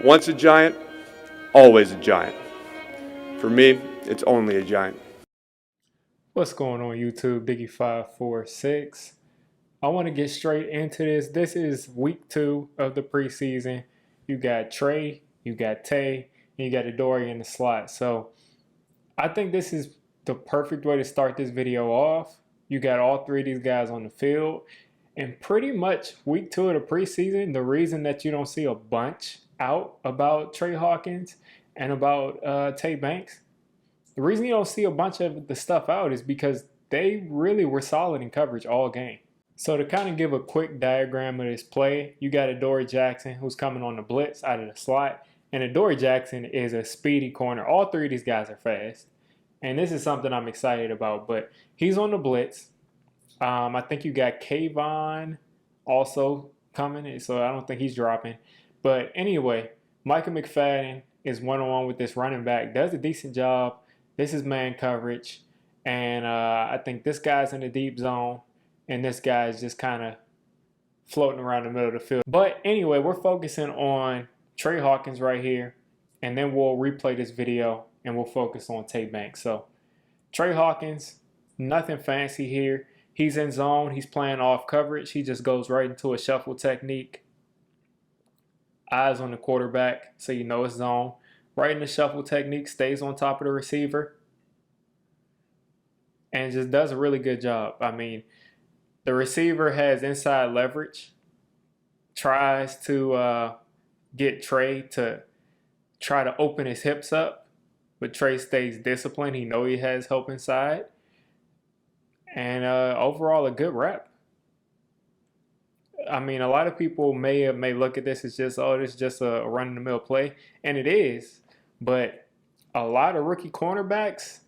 Once a giant, always a giant. For me, it's only a giant. What's going on YouTube? Diggy546. I want to get straight into this. This is week 2 of the preseason. You got Tre, you got Tay, and you got Adoree in the slot. So I think this is the perfect way to start this video off. You got all 3 of these guys on the field. And pretty much week 2 of the preseason, the reason that you don't see a bunch out about Tre Hawkins and about Tay Banks, the reason you don't see a bunch of the stuff out is because they really were solid in coverage all game. So to kind of give a quick diagram of this play, you got Adoree Jackson who's coming on the blitz out of the slot. And Adoree Jackson is a speedy corner. All 3 of these guys are fast. And this is something I'm excited about. But he's on the blitz. I think you got Kayvon also coming. So I don't think he's dropping. But anyway, Micah McFadden is one-on-one with this running back. Does a decent job. This is man coverage, and I think this guy's in the deep zone, and this guy's just kind of floating around the middle of the field. But anyway, we're focusing on Tre Hawkins right here, and then we'll replay this video, and we'll focus on Tay Banks. So Tre Hawkins, nothing fancy here. He's in zone. He's playing off coverage. He just goes right into a shuffle technique. Eyes on the quarterback, so you know it's zone. Right in the shuffle technique, stays on top of the receiver, and just does a really good job. I mean, the receiver has inside leverage, tries to get Tre to try to open his hips up, but Tre stays disciplined. He knows he has help inside, and overall a good rep. I mean, a lot of people may look at this as just, oh, this is just a run-of-the-mill play, and it is. But a lot of rookie cornerbacks,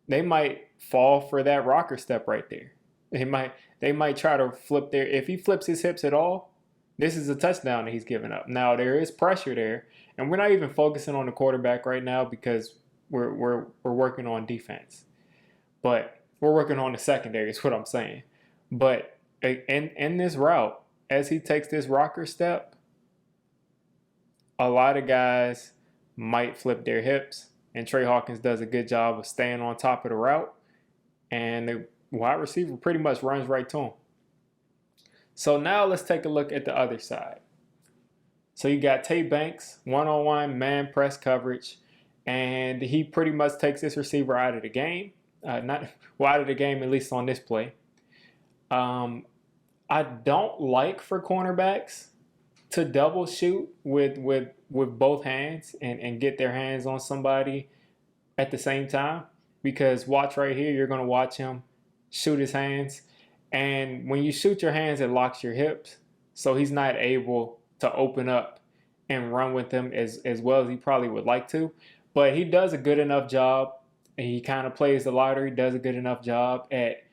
they might fall for that rocker step right there. They might try to flip their. If he flips his hips at all, this is a touchdown that he's giving up. Now there is pressure there, and we're not even focusing on the quarterback right now because we're working on defense. But we're working on the secondary is what I'm saying. But in this route, as he takes this rocker step, a lot of guys might flip their hips, and Tre Hawkins does a good job of staying on top of the route, and the wide receiver pretty much runs right to him. So now let's take a look at the other side. So you got Tay Banks, one-on-one man press coverage, and he pretty much takes this receiver out of the game. Out of the game, at least on this play. I don't like for cornerbacks to double shoot with both hands and get their hands on somebody at the same time, because watch right here, you're going to watch him shoot his hands, and when you shoot your hands, it locks your hips, so he's not able to open up and run with them as well as he probably would like to. But he does a good enough job, and he kind of plays the lottery, does a good enough job at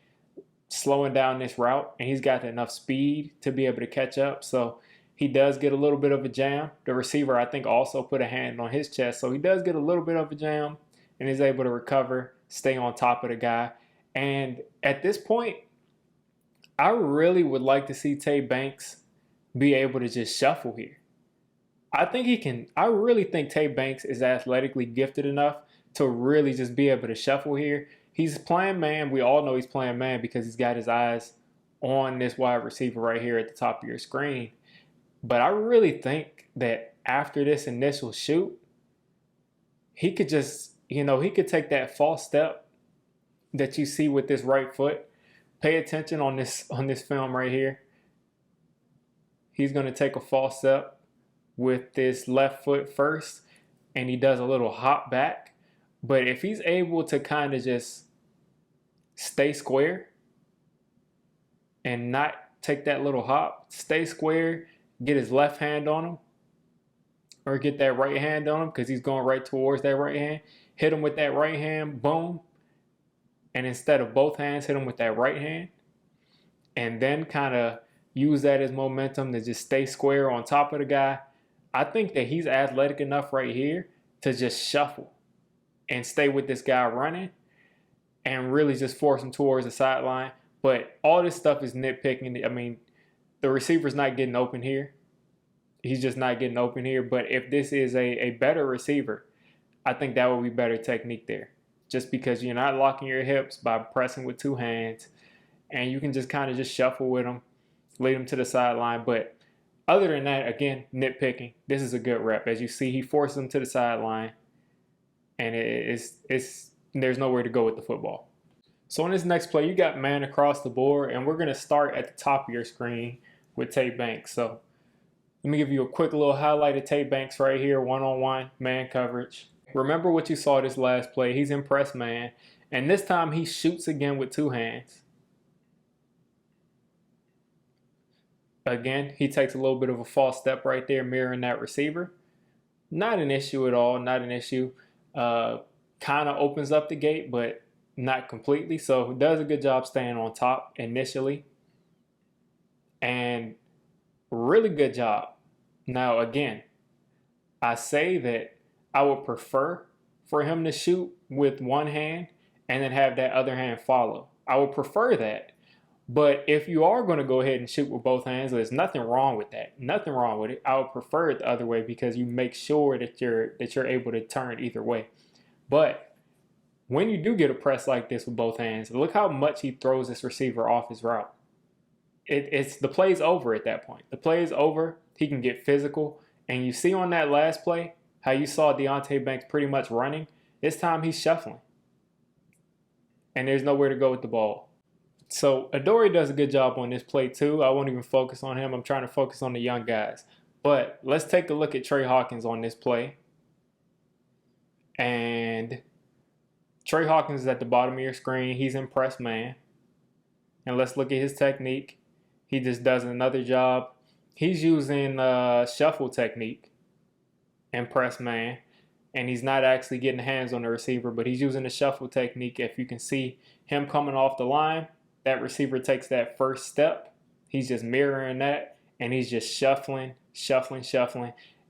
slowing down this route, and he's got enough speed to be able to catch up. So he does get a little bit of a jam. The receiver, I think, also put a hand on his chest, so he does get a little bit of a jam and is able to recover, stay on top of the guy. And at this point, I really would like to see Tay Banks be able to just shuffle here. I really think Tay Banks is athletically gifted enough to really just be able to shuffle here. He's playing man. We all know he's playing man because he's got his eyes on this wide receiver right here at the top of your screen. But I really think that after this initial shoot, he could just, he could take that false step that you see with this right foot. Pay attention on this film right here. He's going to take a false step with this left foot first, and he does a little hop back. But if he's able to kind of just stay square and not take that little hop, stay square, get his left hand on him, or get that right hand on him because he's going right towards that right hand, hit him with that right hand, boom, and instead of both hands, hit him with that right hand, and then kind of use that as momentum to just stay square on top of the guy. I think that he's athletic enough right here to just shuffle and stay with this guy running and really just force him towards the sideline. But all this stuff is nitpicking. I mean, the receiver's not getting open here. he's just not getting open here. But if this is a better receiver, I think that would be better technique there. Just because you're not locking your hips by pressing with two hands, and you can just kind of just shuffle with him, lead him to the sideline. But other than that, again, nitpicking. This is a good rep. As you see, he forces him to the sideline, and there's nowhere to go with the football. So in this next play, you got man across the board, and we're going to start at the top of your screen with Tre Banks. So let me give you a quick little highlight of Tre Banks right here, one-on-one, man coverage. Remember what you saw this last play. He's in press man, and this time he shoots again with two hands. Again, he takes a little bit of a false step right there, mirroring that receiver. Not an issue at all, not an issue. Kind of opens up the gate, but not completely. So does a good job staying on top initially. And really good job. Now, again, I say that I would prefer for him to shoot with one hand and then have that other hand follow. I would prefer that. But if you are going to go ahead and shoot with both hands, there's nothing wrong with that. Nothing wrong with it. I would prefer it the other way because you make sure that you're able to turn either way. But when you do get a press like this with both hands, look how much he throws this receiver off his route. It's the play's over at that point. The play is over. He can get physical. And you see on that last play how you saw Deonte Banks pretty much running. This time he's shuffling. And there's nowhere to go with the ball. So Adoree does a good job on this play too. I won't even focus on him. I'm trying to focus on the young guys. But let's take a look at Tre Hawkins on this play. And Tre Hawkins is at the bottom of your screen. He's in press man. And let's look at his technique. He just does another job. He's using shuffle technique and press man. And he's not actually getting hands on the receiver, but he's using the shuffle technique. If you can see him coming off the line, that receiver takes that first step. He's just mirroring that, and he's just shuffling.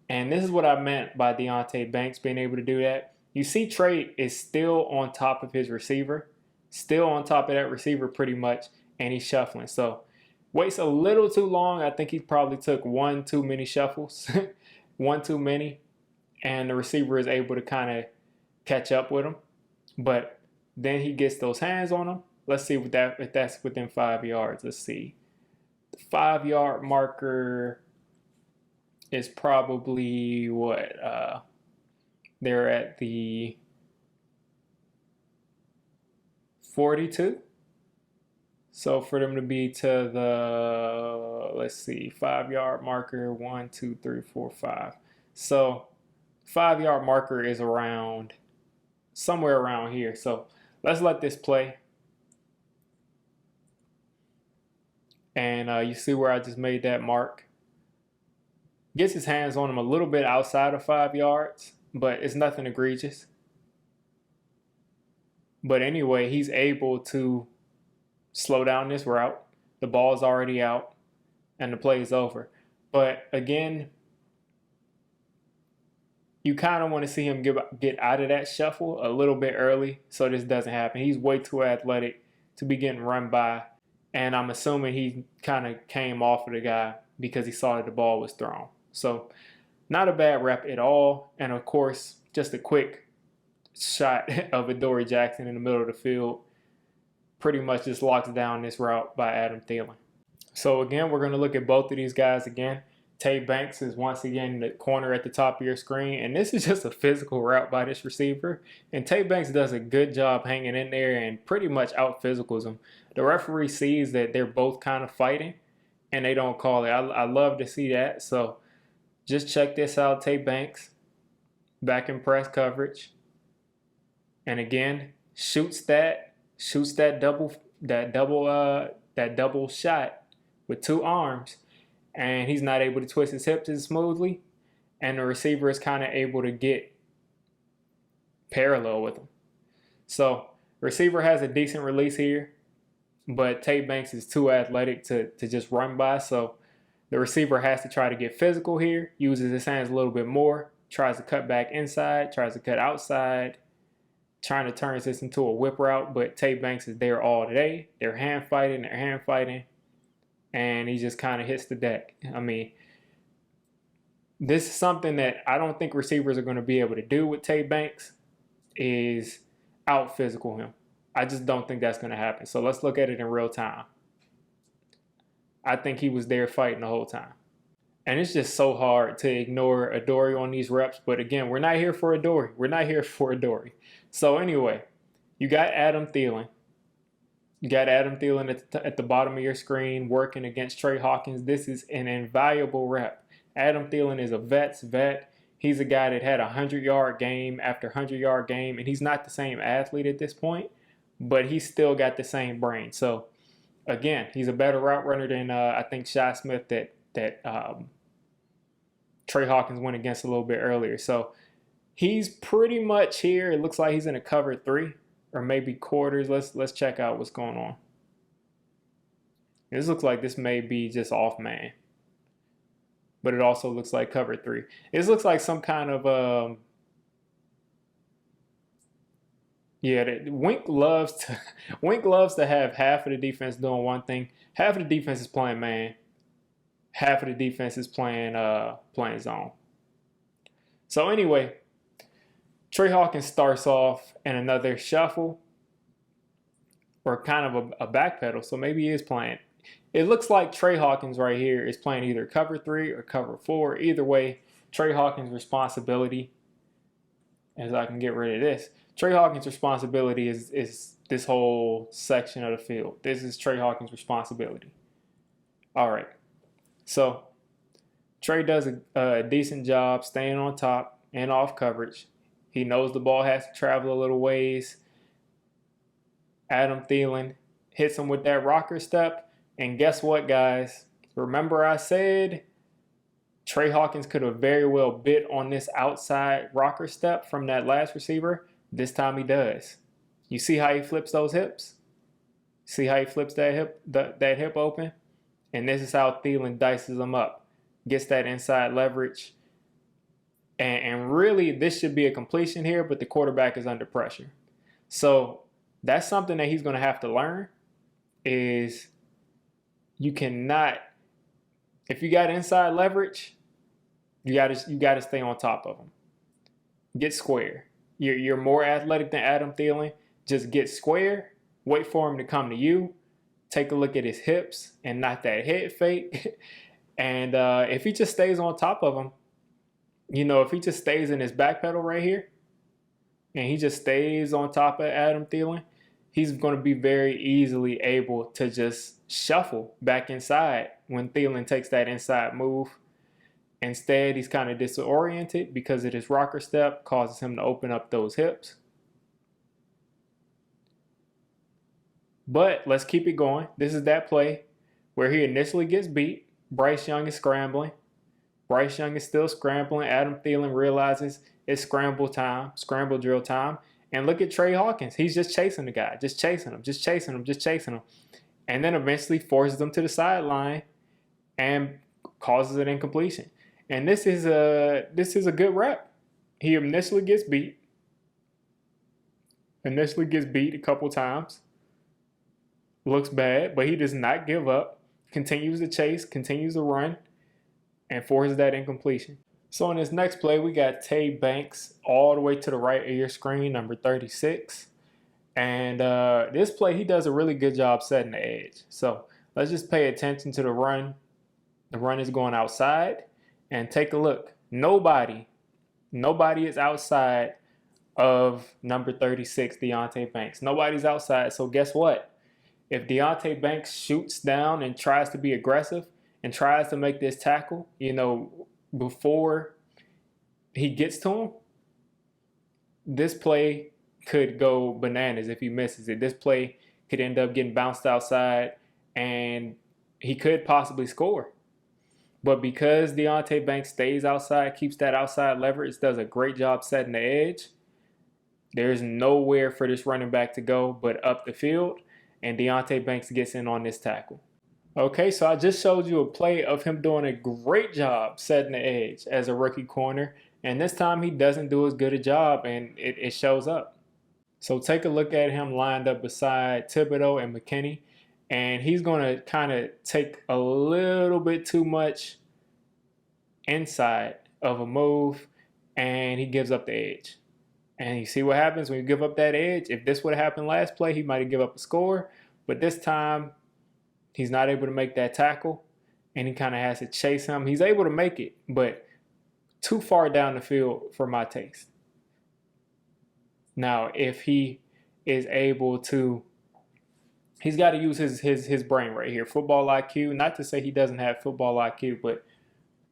And this is what I meant by Deonte Banks being able to do that. You see Tre is still on top of his receiver, still on top of that receiver pretty much, and he's shuffling. So waits a little too long. I think he probably took one too many shuffles, one too many, and the receiver is able to kind of catch up with him. But then he gets those hands on him. Let's see if that's within 5 yards. Let's see. The 5-yard marker is probably what? They're at the 42. So for them to be to the, let's see, 5-yard marker, 1, 2, 3, 4, 5. So 5-yard marker is around, somewhere around here. So let's let this play. And you see where I just made that mark. Gets his hands on him a little bit outside of 5 yards, but it's nothing egregious. But anyway, he's able to slow down this route. The ball's already out, and the play is over. But again, you kind of want to see him get out of that shuffle a little bit early so this doesn't happen. He's way too athletic to be getting run by. And I'm assuming he kind of came off of the guy because he saw that the ball was thrown. So not a bad rep at all. And of course, just a quick shot of Adoree Jackson in the middle of the field. Pretty much just locks down this route by Adam Thielen. So again, we're going to look at both of these guys again. Tre Banks is once again in the corner at the top of your screen. And this is just a physical route by this receiver. And Tre Banks does a good job hanging in there and pretty much out-physicals him. The referee sees that they're both kind of fighting, and they don't call it. I love to see that. So just check this out. Tre Banks back in press coverage. And again, shoots that double shot with two arms. And he's not able to twist his hips as smoothly. And the receiver is kind of able to get parallel with him. So receiver has a decent release here, but Tre Banks is too athletic to just run by. So the receiver has to try to get physical here, uses his hands a little bit more, tries to cut back inside, tries to cut outside, trying to turn this into a whip route. But Tre Banks is there all day. They're hand fighting. And he just kind of hits the deck. I mean, This is something that I don't think receivers are going to be able to do with Tay Banks, is out physical him. I just don't think that's going to happen. So let's look at it in real time. I think he was there fighting the whole time. And it's just so hard to ignore Adoree on these reps. But again, we're not here for Adoree. We're not here for Adoree. So anyway, you got Adam Thielen. You got Adam Thielen at the bottom of your screen working against Tre Hawkins. This is an invaluable rep. Adam Thielen is a vet's vet. He's a guy that had a 100-yard game after 100-yard game, and he's not the same athlete at this point, but he's still got the same brain. So, again, he's a better route runner than I think Shi Smith that Tre Hawkins went against a little bit earlier. So, he's pretty much here. It looks like he's in a cover 3 or maybe quarters. Let's check out what's going on. This looks like this may be just off man, but it also looks like cover 3. This looks like some kind of Wink loves to have half of the defense doing one thing, half of the defense is playing man, half of the defense is playing zone. So anyway, Tre Hawkins starts off in another shuffle or kind of a backpedal, so maybe he is playing. It looks like Tre Hawkins right here is playing either cover 3 or cover 4. Either way, Tre Hawkins' responsibility, as I can get rid of this, Tre Hawkins' responsibility is this whole section of the field. This is Tre Hawkins' responsibility. All right. So Tre does a decent job staying on top and off coverage. He knows the ball has to travel a little ways. Adam Thielen hits him with that rocker step. And guess what, guys? Remember I said Tre Hawkins could have very well bit on this outside rocker step from that last receiver. This time he does. You see how he flips those hips? See how he flips that hip open? And this is how Thielen dices him up. Gets that inside leverage. And really, this should be a completion here, but the quarterback is under pressure. So that's something that he's going to have to learn is you cannot, if you got inside leverage, you got to stay on top of him. Get square. You're more athletic than Adam Thielen. Just get square. Wait for him to come to you. Take a look at his hips and not that head fake. And if he just stays on top of him, if he just stays in his back pedal right here and he just stays on top of Adam Thielen, he's going to be very easily able to just shuffle back inside when Thielen takes that inside move. Instead, he's kind of disoriented because of his rocker step, causes him to open up those hips. But let's keep it going. This is that play where he initially gets beat. Bryce Young is scrambling. Bryce Young is still scrambling. Adam Thielen realizes it's scramble drill time. And look at Tre Hawkins. He's just chasing the guy, just chasing him. And then eventually forces him to the sideline and causes an incompletion. And this is a good rep. He initially gets beat. A couple times. Looks bad, but he does not give up. Continues to chase, continues to run, and forces that incompletion. So in this next play, we got Tay Banks all the way to the right of your screen, number 36. And this play, he does a really good job setting the edge. So let's just pay attention to the run. The run is going outside. And take a look. Nobody is outside of number 36, Deonte Banks. Nobody's outside. So guess what? If Deonte Banks shoots down and tries to be aggressive and tries to make this tackle, before he gets to him, this play could go bananas if he misses it. This play could end up getting bounced outside and he could possibly score. But because Deonte Banks stays outside, keeps that outside leverage, does a great job setting the edge, there's nowhere for this running back to go but up the field, and Deonte Banks gets in on this tackle. Okay, so I just showed you a play of him doing a great job setting the edge as a rookie corner, and this time he doesn't do as good a job, and it shows up. So take a look at him lined up beside Thibodeaux and McKinney. And he's going to kind of take a little bit too much inside of a move, and he gives up the edge. And you see what happens when you give up that edge. If this would have happened last play, he might have given up a score. But this time, he's not able to make that tackle, and he kind of has to chase him. He's able to make it, but too far down the field for my taste. Now, if he is able to, he's got to use his brain right here. Football IQ, not to say he doesn't have football IQ, but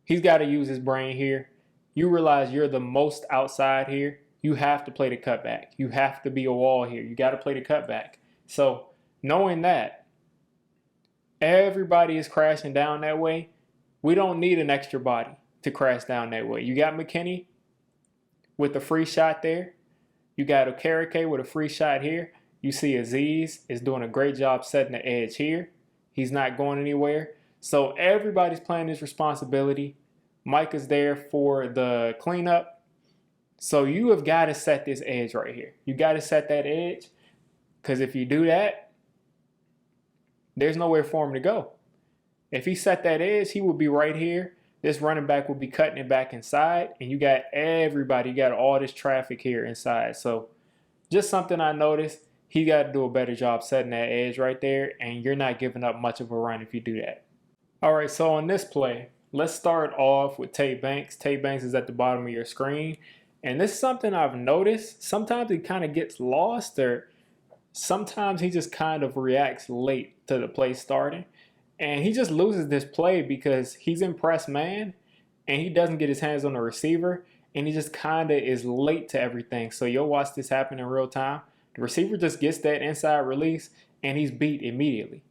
he's got to use his brain here. You realize you're the most outside here. You have to play the cutback. You have to be a wall here. You got to play the cutback. So knowing that everybody is crashing down that way, we don't need an extra body to crash down that way. You got McKinney with a free shot there. You got Okereke with a free shot here. You see Azeez is doing a great job setting the edge here. He's not going anywhere. So everybody's playing his responsibility. Mike is there for the cleanup. So you have got to set this edge right here. You got to set that edge, because if you do that, there's nowhere for him to go. If he set that edge, he would be right here. This running back will be cutting it back inside, and you got everybody, you got all this traffic here inside. So just something I noticed, he got to do a better job setting that edge right there, and you're not giving up much of a run if you do that. All right, so on this play, let's start off with Tate Banks. Tate Banks is at the bottom of your screen. And this is something I've noticed. Sometimes he kind of gets lost, or sometimes he just kind of reacts late to the play starting. And he just loses this play because he's in press man and he doesn't get his hands on the receiver. And he just kind of is late to everything. So you'll watch this happen in real time. The receiver just gets that inside release and he's beat immediately.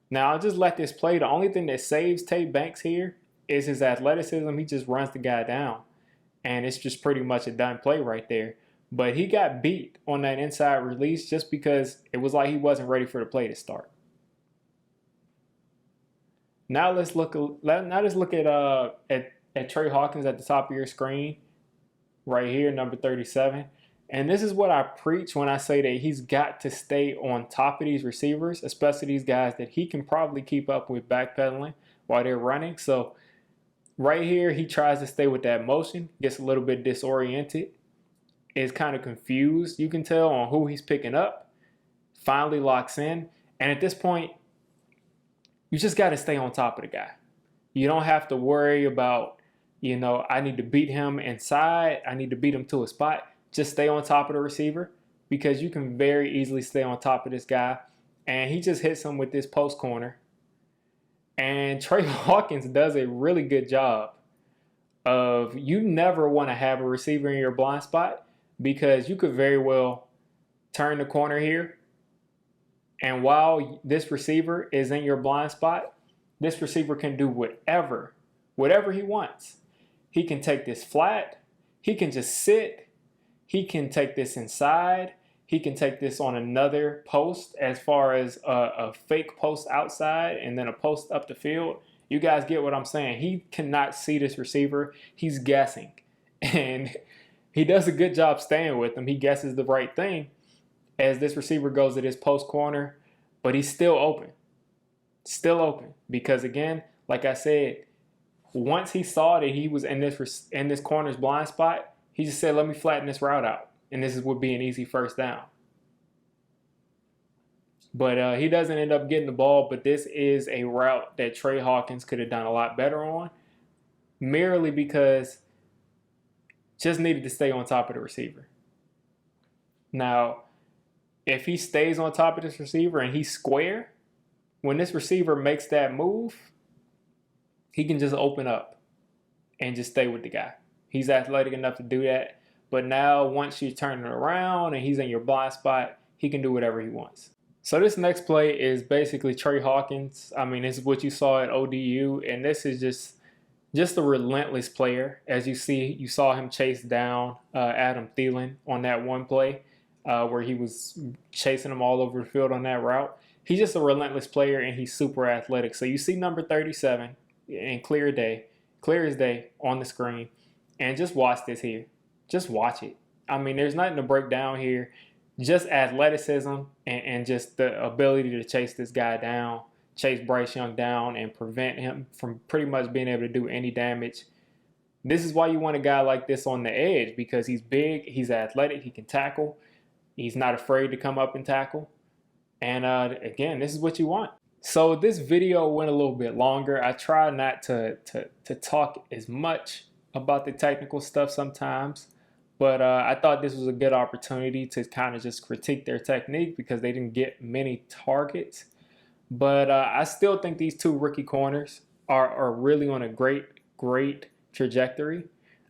Now I'll just let this play. The only thing that saves Tate Banks here is his athleticism. He just runs the guy down. And it's just pretty much a done play right there. But he got beat on that inside release just because it was like he wasn't ready for the play to start. Now let's look at Tre Hawkins at the top of your screen, right here, number 37. And this is what I preach when I say that he's got to stay on top of these receivers, especially these guys that he can probably keep up with backpedaling while they're running. So right here, he tries to stay with that motion, gets a little bit disoriented, is kind of confused, you can tell, on who he's picking up, finally locks in. And at this point, you just got to stay on top of the guy. You don't have to worry about, I need to beat him inside. I need to beat him to a spot. Just stay on top of the receiver, because you can very easily stay on top of this guy. And he just hits him with this post corner. And Tre Hawkins does a really good job of, you never want to have a receiver in your blind spot, because you could very well turn the corner here. And while this receiver is in your blind spot, this receiver can do whatever he wants. He can take this flat. He can just sit. He can take this inside. He can take this on another post, as far as a fake post outside and then a post up the field. You guys get what I'm saying. He cannot see this receiver. He's guessing. And he does a good job staying with him. He guesses the right thing as this receiver goes to this post corner, but he's still open. Still open. Because again, like I said, once he saw that he was in this corner's blind spot, he just said, let me flatten this route out. And this would be an easy first down. But he doesn't end up getting the ball. But this is a route that Tre Hawkins could have done a lot better on, merely because just needed to stay on top of the receiver. Now, if he stays on top of this receiver and he's square, when this receiver makes that move, he can just open up and just stay with the guy. He's athletic enough to do that. But now, once you turn it around and he's in your blind spot, he can do whatever he wants. So this next play is basically Tre Hawkins. I mean, this is what you saw at ODU, and this is just a relentless player. As you see, you saw him chase down Adam Thielen on that one play where he was chasing him all over the field on that route. He's just a relentless player, and he's super athletic. So you see number 37 in clear as day on the screen, and just watch this here. Just watch it. I mean, there's nothing to break down here. Just athleticism and just the ability to chase this guy down, chase Bryce Young down, and prevent him from pretty much being able to do any damage. This is why you want a guy like this on the edge, because he's big, he's athletic, he can tackle, he's not afraid to come up and tackle. And again, this is what you want. So this video went a little bit longer. I try not to talk as much about the technical stuff sometimes, but I thought this was a good opportunity to kind of just critique their technique because they didn't get many targets. But I still think these two rookie corners are really on a great trajectory.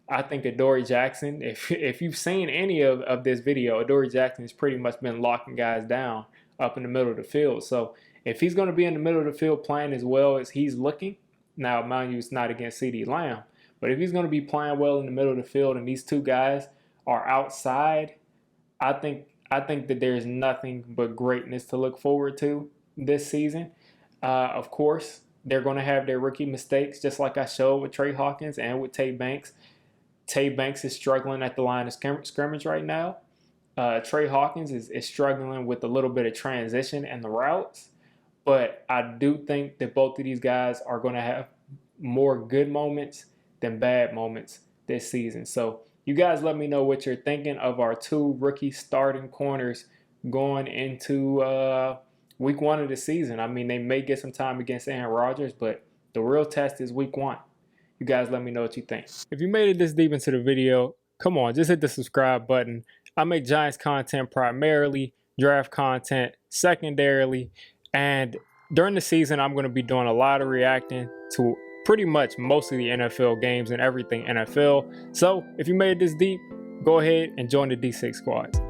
I think Adoree Jackson, if you've seen any of this video, Adoree Jackson has pretty much been locking guys down up in the middle of the field. So if he's going to be in the middle of the field playing as well as he's looking, now mind you, it's not against CeeDee Lamb, but if he's going to be playing well in the middle of the field and these two guys are outside, I think that there's nothing but greatness to look forward to this season. Of course, they're going to have their rookie mistakes, just like I showed with Tre Hawkins and with Tay Banks. Tay Banks is struggling at the line of scrimmage right now. Tre Hawkins is struggling with a little bit of transition and the routes. But I do think that both of these guys are going to have more good moments than bad moments this season. So you guys let me know what you're thinking of our two rookie starting corners going into week 1 of the season. I mean, they may get some time against Aaron Rodgers, but the real test is week 1. You guys let me know what you think. If you made it this deep into the video, come on, just hit the subscribe button. I make Giants content primarily, draft content secondarily, and during the season, I'm going to be doing a lot of reacting to pretty much most of the NFL games and everything NFL. So if you made it this deep, go ahead and join the D6 squad.